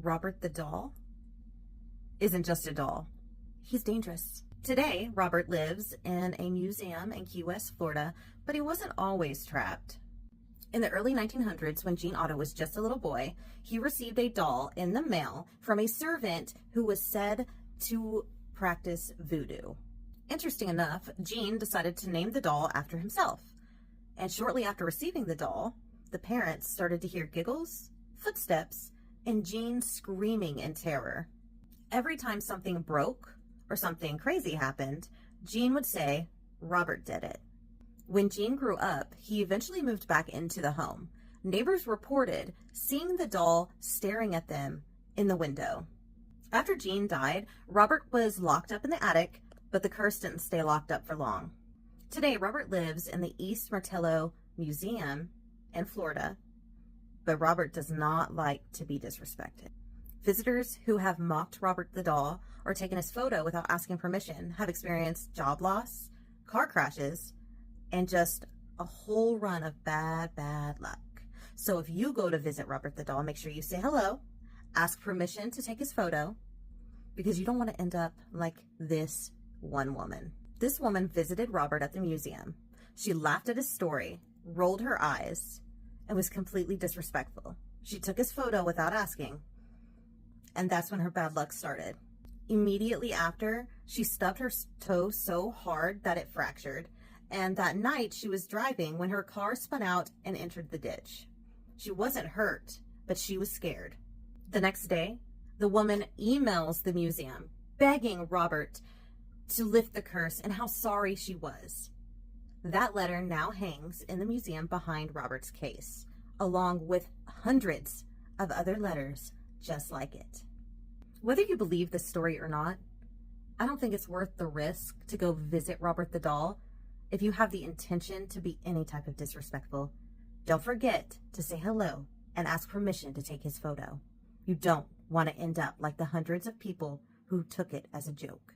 Robert the doll isn't just a doll. He's dangerous. Today, Robert lives in a museum in Key West, Florida, but he wasn't always trapped. In the early 1900s, when Gene Otto was just a little boy, he received a doll in the mail from a servant who was said to practice voodoo. Interesting enough, Gene decided to name the doll after himself. And shortly after receiving the doll, the parents started to hear giggles, footsteps, and Gene screaming in terror. Every time something broke or something crazy happened, Gene would say, "Robert did it." When Gene grew up, he eventually moved back into the home. Neighbors reported seeing the doll staring at them in the window. After Gene died, Robert was locked up in the attic, but the curse didn't stay locked up for long. Today, Robert lives in the East Martello Museum in Florida, but Robert does not like to be disrespected. Visitors who have mocked Robert the doll or taken his photo without asking permission have experienced job loss, car crashes, and just a whole run of bad luck. So if you go to visit Robert the doll, make sure you say hello, ask permission to take his photo, because you don't want to end up like this one woman. This woman visited Robert at the museum. She laughed at his story, rolled her eyes, and was completely disrespectful. She took his photo without asking, and that's when her bad luck started. Immediately after, she stubbed her toe so hard that it fractured, and that night she was driving when her car spun out and entered the ditch. She wasn't hurt, but she was scared. The next day, the woman emails the museum, begging Robert to lift the curse and how sorry she was. That letter now hangs in the museum behind Robert's case, along with hundreds of other letters just like it. Whether you believe this story or not, I don't think it's worth the risk to go visit Robert the doll if you have the intention to be any type of disrespectful. Don't forget to say hello and ask permission to take his photo. You don't want to end up like the hundreds of people who took it as a joke.